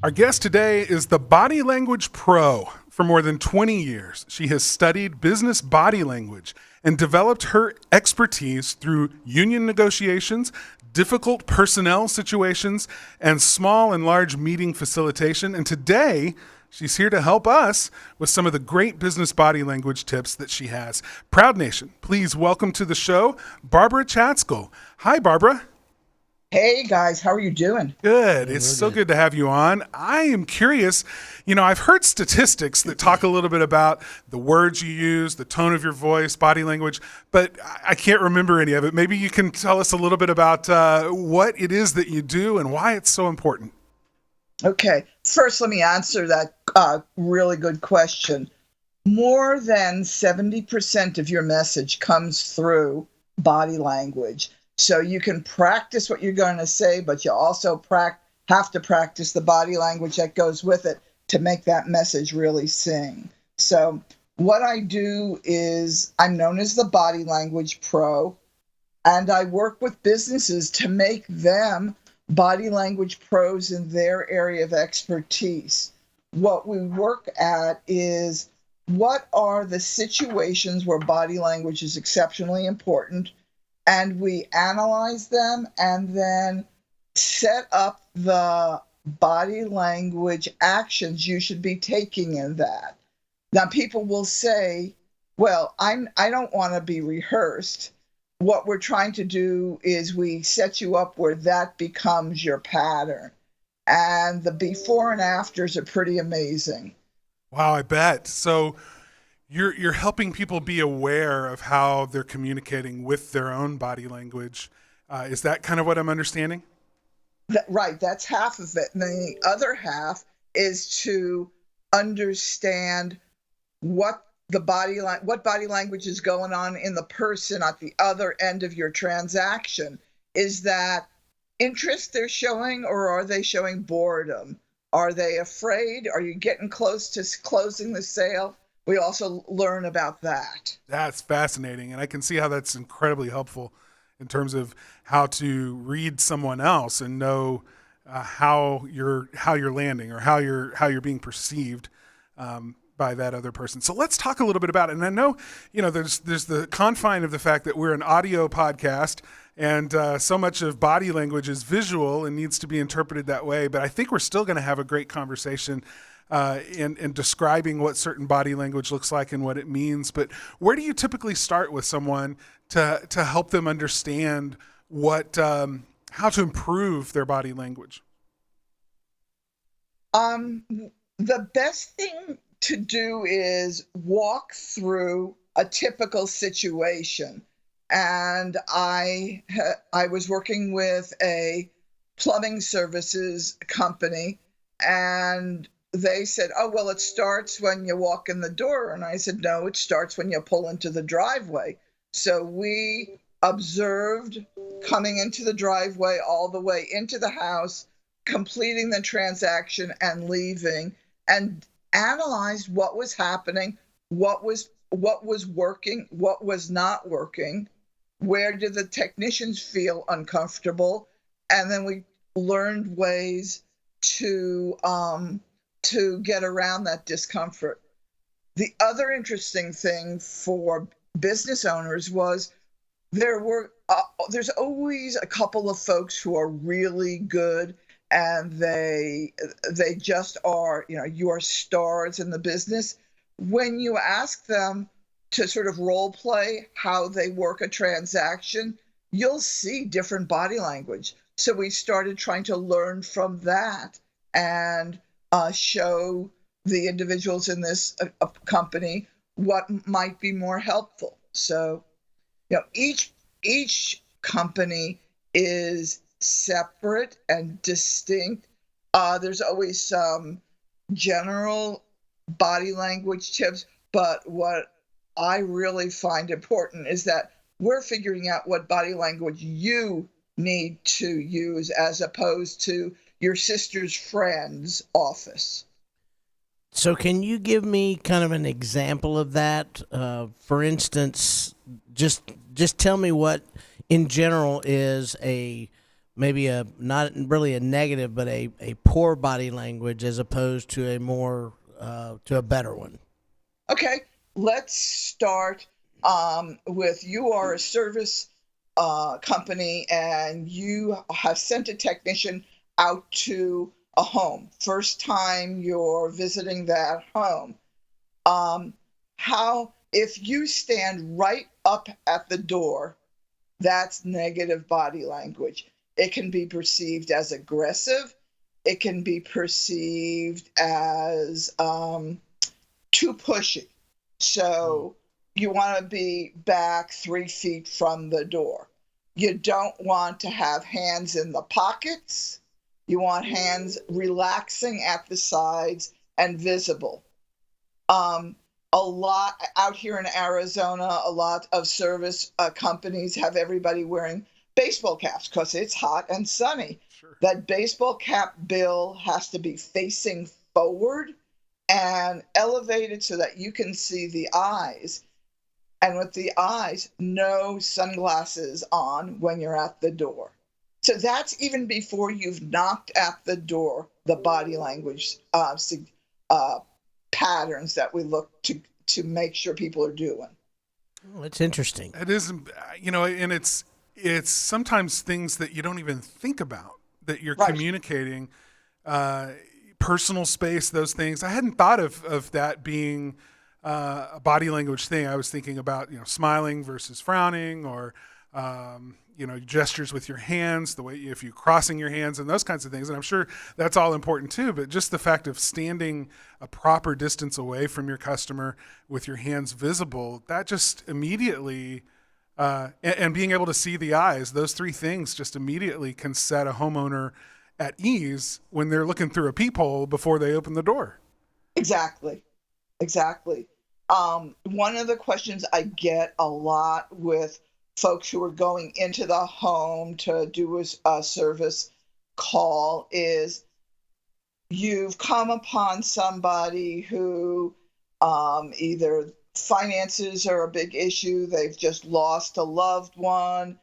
Our guest today is the Body Language Pro. For more than 20 years, she has studied business body language and developed her expertise through union negotiations, difficult personnel situations, and small and large meeting facilitation. And today, she's here to help us with some of the great business body language tips that she has. Proud Nation, please welcome to the show, Barbara Chatzkel. Hi, Barbara. Hey guys, how are you doing? Good. It's so good to have you on. I am curious, I've heard statistics that talk a little bit about the words you use, the tone of your voice, body language, but I can't remember any of it. Maybe you can tell us a little bit about what it is that you do and why it's so important. Okay, first let me answer that really good question. More than 70% of your message comes through body language. So you can practice what you're going to say, but you also have to practice the body language that goes with it to make that message really sing. So what I do is I'm known as the Body Language Pro, and I work with businesses to make them body language pros in their area of expertise. What we work at is what are the situations where body language is exceptionally important, and we analyze them and then set up the body language actions you should be taking in that. Now, people will say, well, I don't want to be rehearsed. What we're trying to do is we set you up where that becomes your pattern. And the before and afters are pretty amazing. Wow, I bet. So you're helping people be aware of how they're communicating with their own body language. Is that kind of what I'm understanding? Right, that's half of it. And then the other half is to understand what body language is going on in the person at the other end of your transaction. Is that interest they're showing, or are they showing boredom? Are they afraid? Are you getting close to closing the sale? We also learn about that. That's fascinating. And I can see how that's incredibly helpful in terms of how to read someone else and know how you're landing or how you're being perceived by that other person. So let's talk a little bit about it. And I know, there's the confine of the fact that we're an audio podcast, and so much of body language is visual and needs to be interpreted that way. But I think we're still going to have a great conversation in describing what certain body language looks like and what it means. But where do you typically start with someone to help them understand how to improve their body language? The best thing to do is walk through a typical situation. And I was working with a plumbing services company, and they said, oh, well, it starts when you walk in the door. And I said, no, it starts when you pull into the driveway. So we observed coming into the driveway all the way into the house, completing the transaction and leaving, and analyzed what was happening, what was working, what was not working, where did the technicians feel uncomfortable, and then we learned ways to get around that discomfort. The other interesting thing for business owners was there's always a couple of folks who are really good, and they just are, you are stars in the business. When you ask them to sort of role play how they work a transaction, you'll see different body language. So we started trying to learn from that and show the individuals in this company what might be more helpful. So, each company is separate and distinct. There's always some general body language tips, but what I really find important is that we're figuring out what body language you need to use as opposed to your sister's friend's office. So can you give me kind of an example of that? For instance, just tell me what in general is a maybe a not really a negative, but a poor body language as opposed to a more to a better one? Okay, let's start with you are a service company and you have sent a technician out to a home. First time you're visiting that home. How, if you stand right up at the door, that's negative body language. It can be perceived as aggressive. It can be perceived as too pushy. So you want to be back 3 feet from the door. You don't want to have hands in the pockets. You want hands relaxing at the sides and visible. A lot out here in Arizona, a lot of service companies have everybody wearing baseball caps because it's hot and sunny. Sure. That baseball cap bill has to be facing forward and elevated so that you can see the eyes. And with the eyes, no sunglasses on when you're at the door. So that's even before you've knocked at the door, the body language patterns that we look to make sure people are doing. Oh, it's interesting. It is, and it's sometimes things that you don't even think about that you're Right. communicating, personal space, those things. I hadn't thought of that being a body language thing. I was thinking about, smiling versus frowning, or, gestures with your hands, the way if you crossing your hands and those kinds of things. And I'm sure that's all important too, but just the fact of standing a proper distance away from your customer with your hands visible, that just immediately, and being able to see the eyes, those three things just immediately can set a homeowner at ease when they're looking through a peephole before they open the door. Exactly. One of the questions I get a lot with folks who are going into the home to do a service call is you've come upon somebody who either finances are a big issue, they've just lost a loved one,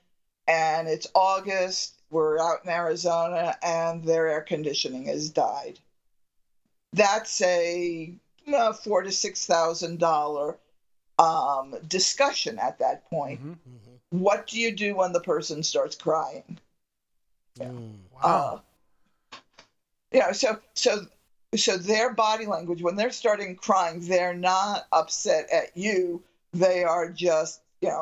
and it's August, we're out in Arizona, and their air conditioning has died. That's a $4,000 to $6,000 discussion at that point. Mm-hmm. What do you do when the person starts crying? Wow. So their body language, when they're starting crying, they're not upset at you. They are just,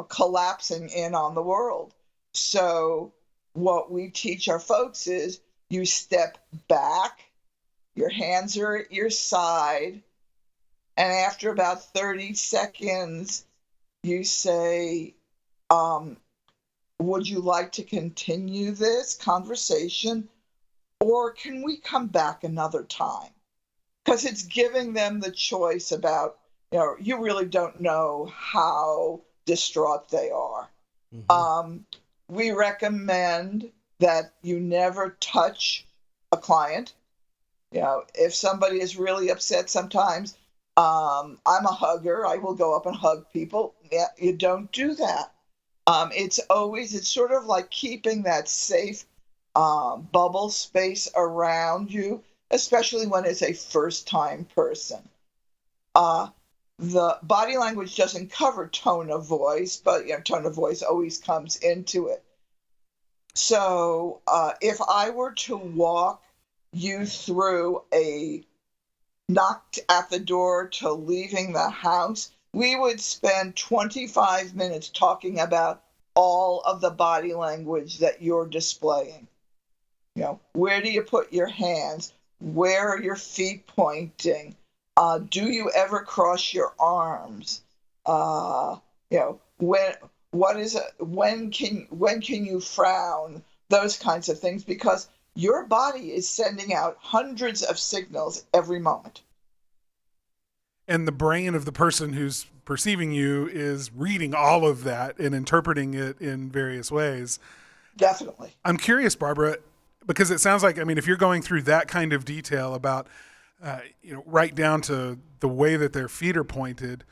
collapsing in on the world. So what we teach our folks is you step back, your hands are at your side, and after about 30 seconds, you say, would you like to continue this conversation, or can we come back another time? Because it's giving them the choice about, you really don't know how distraught they are. Mm-hmm. We recommend that you never touch a client. If somebody is really upset sometimes, I'm a hugger. I will go up and hug people. Yeah, you don't do that. It's sort of like keeping that safe bubble space around you, especially when it's a first-time person. The body language doesn't cover tone of voice, but tone of voice always comes into it. So if I were to walk you through a knocked at the door to leaving the house, we would spend 25 minutes talking about all of the body language that you're displaying. Where do you put your hands? Where are your feet pointing? Do you ever cross your arms? When can you frown? Those kinds of things, because your body is sending out hundreds of signals every moment. And the brain of the person who's perceiving you is reading all of that and interpreting it in various ways. Definitely. I'm curious, Barbara, because it sounds like, if you're going through that kind of detail about, right down to the way that their feet are pointed,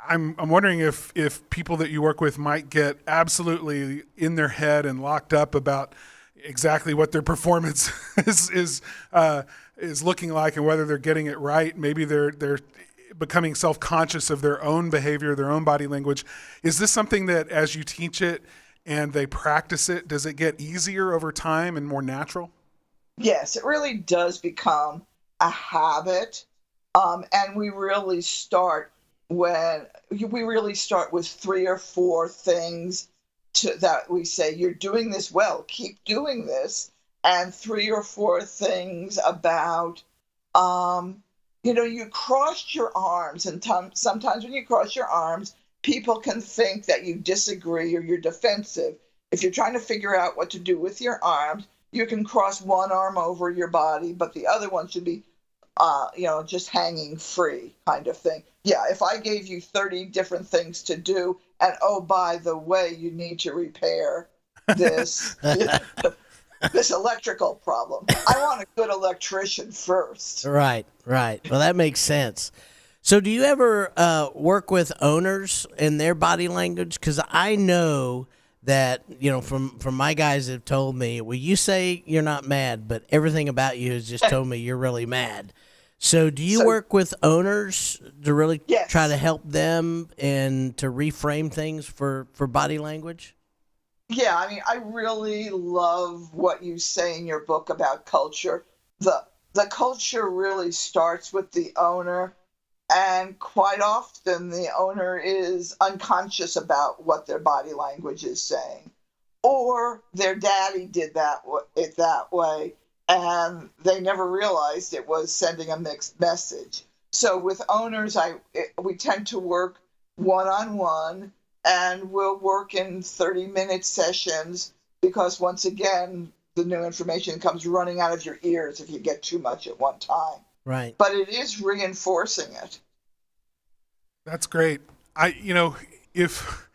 I'm wondering if people that you work with might get absolutely in their head and locked up about, exactly what their performance is looking like and whether they're getting it right. Maybe they're becoming self-conscious of their own behavior, their own body language. Is this something that as you teach it and they practice it, does it get easier over time and more natural? Yes, it really does become a habit. And we really start with 3 or 4 things that we say, you're doing this well, keep doing this. And 3 or 4 things about, you crossed your arms. And sometimes when you cross your arms, people can think that you disagree or you're defensive. If you're trying to figure out what to do with your arms, you can cross one arm over your body, but the other one should be, just hanging free kind of thing. Yeah, if I gave you 30 different things to do, and oh, by the way, you need to repair this this electrical problem. I want a good electrician first. Right. Well, that makes sense. So do you ever work with owners and their body language? Because I know that, from my guys have told me, well, you say you're not mad, but everything about you has just told me you're really mad. So do you work with owners to really Yes. try to help them and to reframe things for body language? Yeah, I mean, I really love what you say in your book about culture. The culture really starts with the owner, and quite often the owner is unconscious about what their body language is saying, or their daddy did it that way, and they never realized it was sending a mixed message. So with owners, we tend to work one-on-one, and we'll work in 30-minute sessions because, once again, the new information comes running out of your ears if you get too much at one time. Right. But it is reinforcing it. That's great. If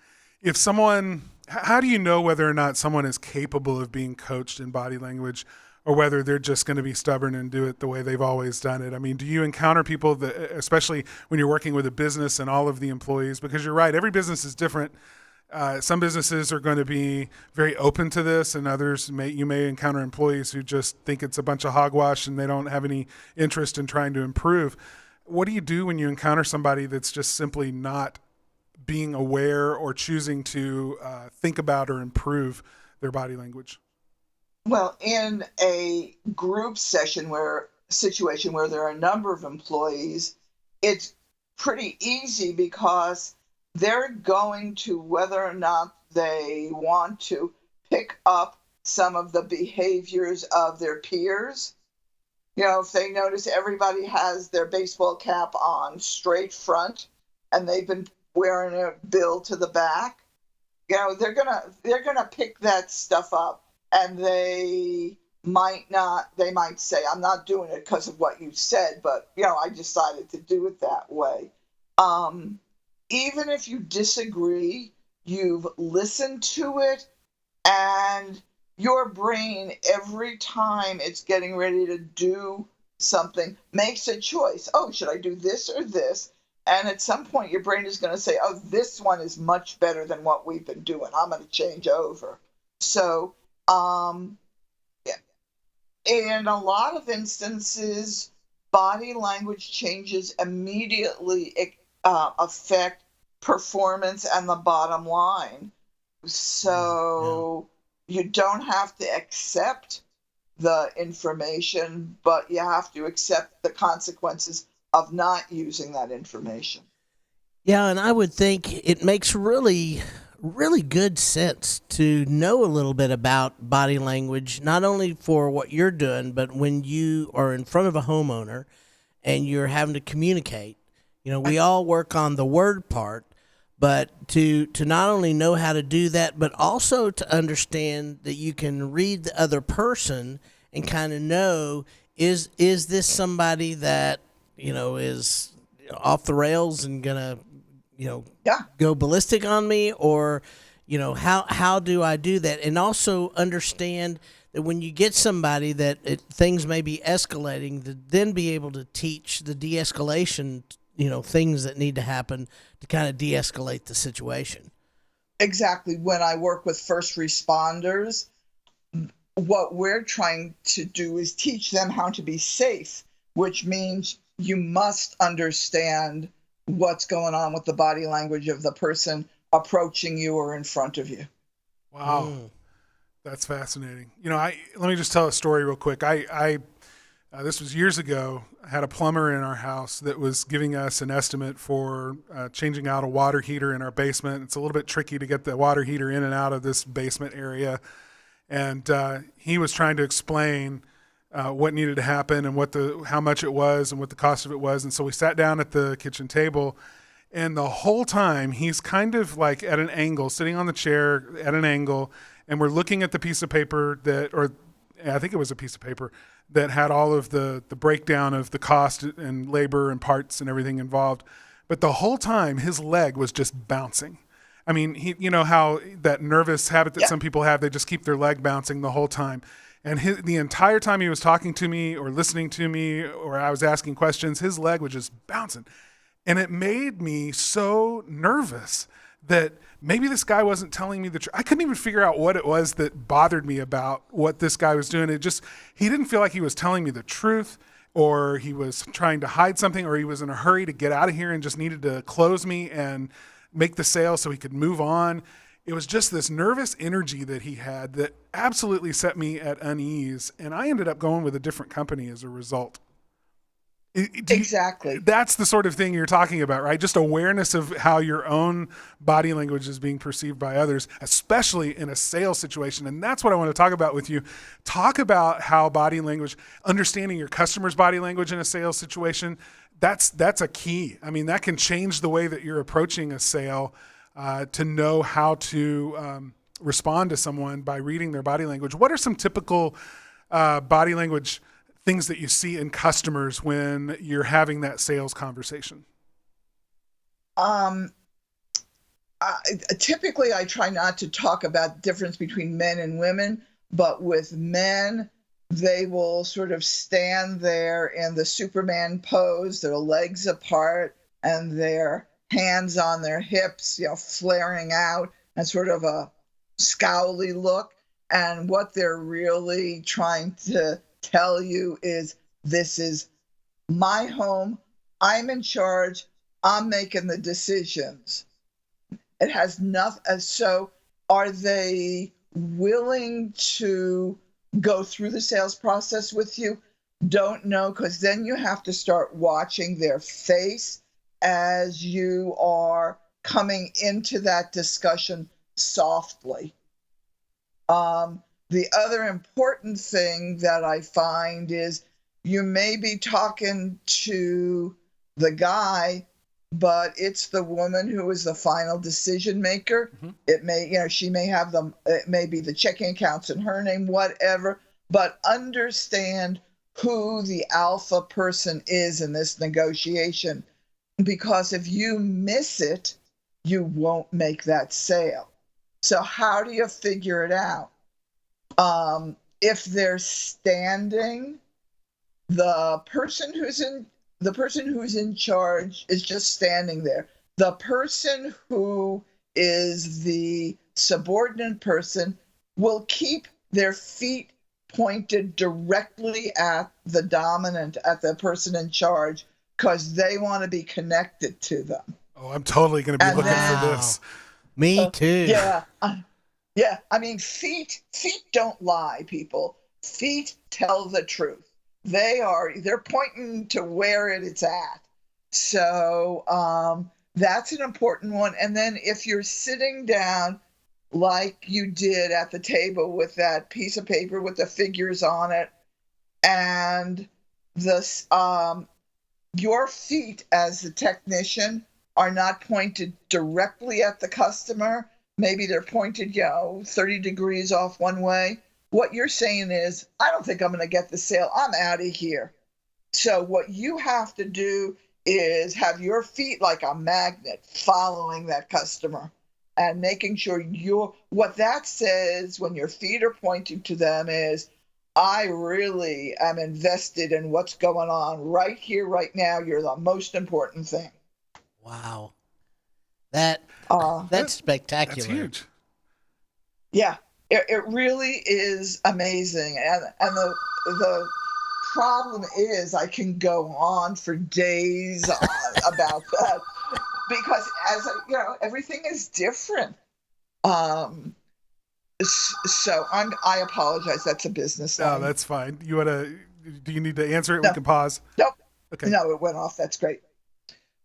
someone, how do you know whether or not someone is capable of being coached in body language, or whether they're just going to be stubborn and do it the way they've always done it? I mean, do you encounter people that, especially when you're working with a business and all of the employees, because you're right, every business is different. Some businesses are going to be very open to this, and others you may encounter employees who just think it's a bunch of hogwash and they don't have any interest in trying to improve. What do you do when you encounter somebody that's just simply not being aware or choosing to think about or improve their body language? Well, in a group situation where there are a number of employees, it's pretty easy because they're going to, whether or not they want to, pick up some of the behaviors of their peers. If they notice everybody has their baseball cap on straight front and they've been wearing a bill to the back, they're gonna pick that stuff up, and they might say, I'm not doing it because of what you said, but I decided to do it that way. Even if you disagree, you've listened to it, and your brain, every time it's getting ready to do something, makes a choice. Oh, should I do this or this? And at some point, your brain is going to say, oh, this one is much better than what we've been doing. I'm going to change over. So, yeah. In a lot of instances, body language changes immediately affect performance and the bottom line. So you don't have to accept the information, but you have to accept the consequences of not using that information. Yeah, and I would think it makes really good sense to know a little bit about body language, not only for what you're doing, but when you are in front of a homeowner and you're having to communicate. We all work on the word part, but to not only know how to do that, but also to understand that you can read the other person and kind of know, is this somebody that, is off the rails and gonna, go ballistic on me, or, how do I do that? And also understand that when you get somebody that things may be escalating, to then be able to teach the de-escalation, things that need to happen to kind of de-escalate the situation. Exactly. When I work with first responders, what we're trying to do is teach them how to be safe, which means you must understand what's going on with the body language of the person approaching you or in front of you. Wow. That's fascinating. Let me just tell a story real quick. This was years ago. I had a plumber in our house that was giving us an estimate for changing out a water heater in our basement. It's a little bit tricky to get the water heater in and out of this basement area. And he was trying to explain what needed to happen and how much it was and what the cost of it was. And so we sat down at the kitchen table, and the whole time he's kind of like at an angle, sitting on the chair at an angle, and we're looking at the piece of paper I think it was a piece of paper that had all of the breakdown of the cost and labor and parts and everything involved. But the whole time his leg was just bouncing. I mean, how that nervous habit that some people have, they just keep their leg bouncing the whole time. And the entire time he was talking to me or listening to me or I was asking questions, his leg was just bouncing. And it made me so nervous that maybe this guy wasn't telling me the truth. I couldn't even figure out what it was that bothered me about what this guy was doing. He didn't feel like he was telling me the truth, or he was trying to hide something, or he was in a hurry to get out of here and just needed to close me and make the sale so he could move on. It was just this nervous energy that he had that absolutely set me at unease. And I ended up going with a different company as a result. Exactly. That's the sort of thing you're talking about, right? Just awareness of how your own body language is being perceived by others, especially in a sales situation. And that's what I want to talk about with you. Talk about how body language, understanding your customer's body language in a sales situation, that's a key. I mean, that can change the way that you're approaching a sale, to know how to respond to someone by reading their body language. What are some typical body language things that you see in customers when you're having that sales conversation? Typically, I try not to talk about the difference between men and women, but with men, they will sort of stand there in the Superman pose, their legs apart and their hands on their hips, flaring out, and sort of a scowly look. And what they're really trying to tell you is, this is my home. I'm in charge. I'm making the decisions. It has nothing. So are they willing to go through the sales process with you? Don't know, because then you have to start watching their face as you are coming into that discussion softly. The other important thing that I find is, you may be talking to the guy, but it's the woman who is the final decision maker. Mm-hmm. It may, she may have it may be the checking accounts in her name, whatever, but understand who the alpha person is in this negotiation, because if you miss it, you won't make that sale. So how do you figure it out? If they're standing, the person who's in charge is just standing there. The person who is the subordinate person will keep their feet pointed directly at the dominant, at the person in charge, because they want to be connected to them. Oh, I'm totally going to be looking for this. Me too. Yeah. Yeah, I mean, feet don't lie, people. Feet tell the truth. They're pointing to where it's at. So that's an important one. And then if you're sitting down like you did at the table with that piece of paper with the figures on it, and your feet as the technician are not pointed directly at the customer. Maybe they're pointed, 30 degrees off one way. What you're saying is, I don't think I'm going to get the sale. I'm out of here. So what you have to do is have your feet like a magnet following that customer and making sure what that says when your feet are pointing to them is, I really am invested in what's going on right here, right now. You're the most important thing. Wow. That's spectacular. That's huge. Yeah, it really is amazing. And the problem is I can go on for days about that because everything is different. So I apologize. That's a business line. No, that's fine. Do you need to answer it? No. We can pause. Nope. Okay. No, it went off. That's great.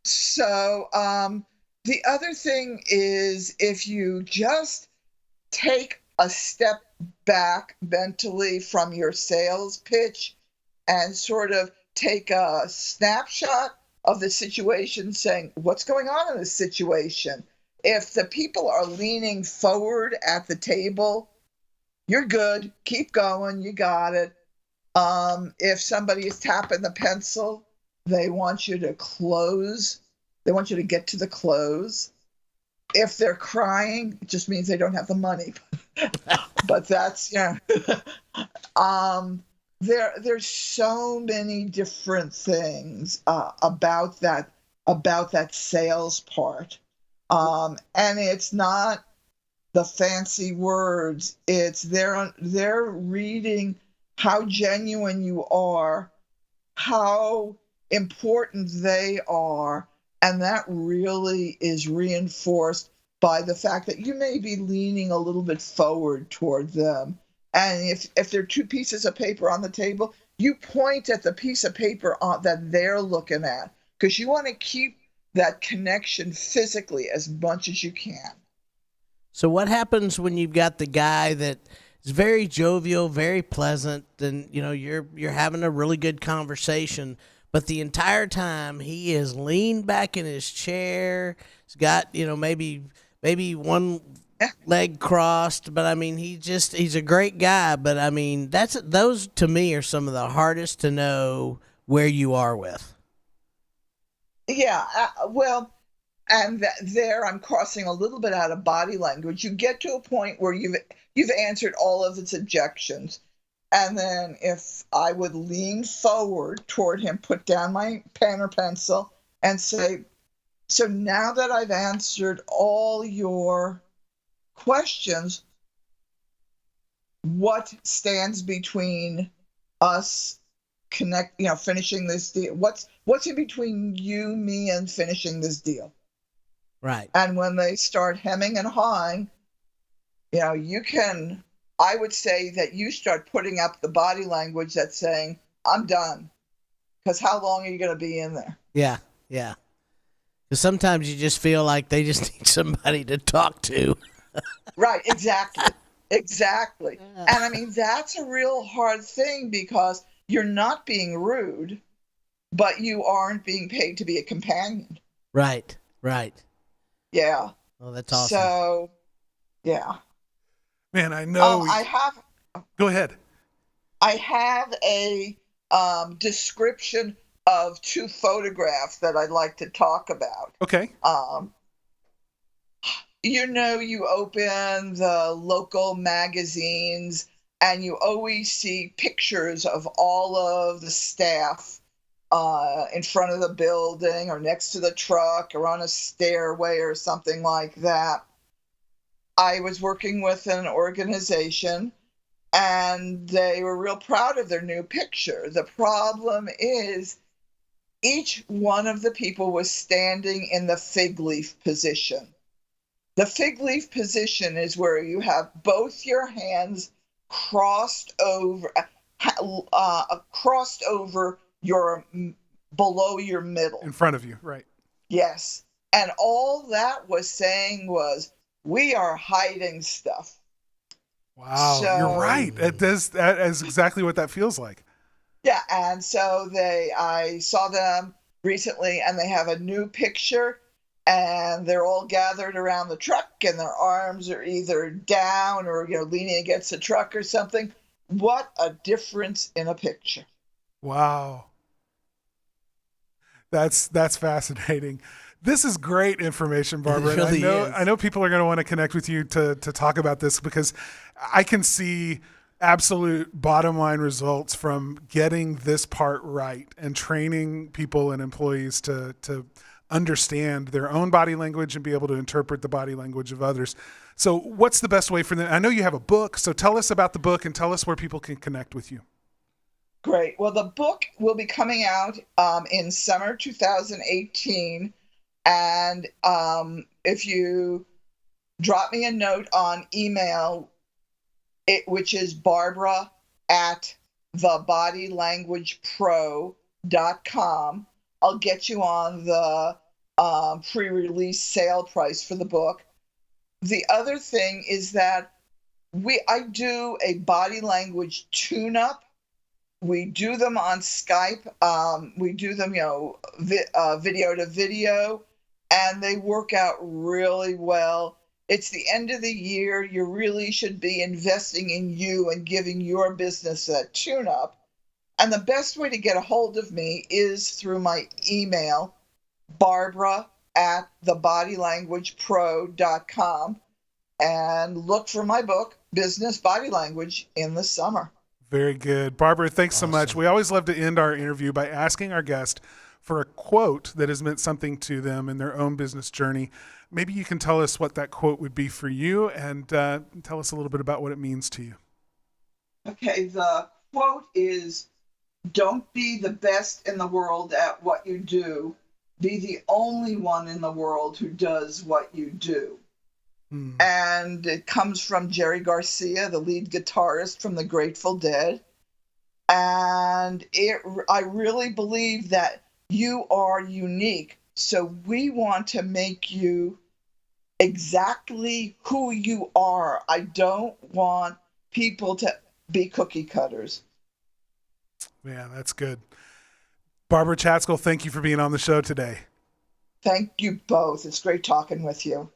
So the other thing is if you just take a step back mentally from your sales pitch and sort of take a snapshot of the situation, saying, what's going on in this situation? If the people are leaning forward at the table, you're good. Keep going. You got it. If somebody is tapping the pencil, they want you to close. They want you to get to the close. If they're crying, it just means they don't have the money. But that's, there's so many different things about that sales part. And it's not the fancy words. It's they're reading how genuine you are, how important they are, and that really is reinforced by the fact that you may be leaning a little bit forward toward them. And if there are two pieces of paper on the table, you point at the piece of paper that they're looking at, because you want to keep that connection physically as much as you can. So what happens when you've got the guy that is very jovial, very pleasant, and you're having a really good conversation, but the entire time he is leaned back in his chair, he's got maybe one leg crossed, but I mean he's a great guy, but I mean those to me are some of the hardest to know where you are with. Yeah, and there I'm crossing a little bit out of body language. You get to a point where you've answered all of its objections, and then if I would lean forward toward him, put down my pen or pencil, and say, so now that I've answered all your questions, what stands between us finishing this deal? What's in between you, me, and finishing this deal? Right. And when they start hemming and hawing, I would say that you start putting up the body language that's saying, I'm done. Because how long are you going to be in there? Yeah, yeah. Because sometimes you just feel like they just need somebody to talk to. Right, exactly. Exactly. And I mean, that's a real hard thing because you're not being rude, but you aren't being paid to be a companion. Right, right. Yeah. Oh, that's awesome. So, yeah. Man, I know. Go ahead. I have a description of two photographs that I'd like to talk about. Okay. You open the local magazines and you always see pictures of all of the staff in front of the building or next to the truck or on a stairway or something like that. I was working with an organization and they were real proud of their new picture. The problem is each one of the people was standing in the fig leaf position. The fig leaf position is where you have both your hands crossed over your below your middle. In front of you, right. Yes. And all that was saying was, we are hiding stuff. Wow, So, you're right. That is exactly what that feels like. Yeah, and so I saw them recently and they have a new picture and they're all gathered around the truck and their arms are either down or leaning against the truck or something. What a difference in a picture. Wow. That's fascinating. This is great information, Barbara. It really is. I know people are going to want to connect with you to talk about this because I can see absolute bottom line results from getting this part right and training people and employees to understand their own body language and be able to interpret the body language of others. So what's the best way for them? I know you have a book, so tell us about the book and tell us where people can connect with you. Great. Well, the book will be coming out in summer 2018. And if you drop me a note on email, which is Barbara at thebodylanguagepro.com, I'll get you on the pre-release sale price for the book. The other thing is that I do a body language tune-up. We do them on Skype. We do them, video to video, and they work out really well. It's the end of the year. You really should be investing in you and giving your business a tune-up. And the best way to get a hold of me is through my email, Barbara at thebodylanguagepro.com, and look for my book, Business Body Language, in the summer. Very good. Barbara, thanks so much. We always love to end our interview by asking our guest for a quote that has meant something to them in their own business journey. Maybe you can tell us what that quote would be for you and tell us a little bit about what it means to you. Okay, the quote is, "Don't be the best in the world at what you do. Be the only one in the world who does what you do." And it comes from Jerry Garcia, the lead guitarist from the Grateful Dead. And I really believe that you are unique. So we want to make you exactly who you are. I don't want people to be cookie cutters. Yeah, that's good. Barbara Chatzkel, thank you for being on the show today. Thank you both. It's great talking with you.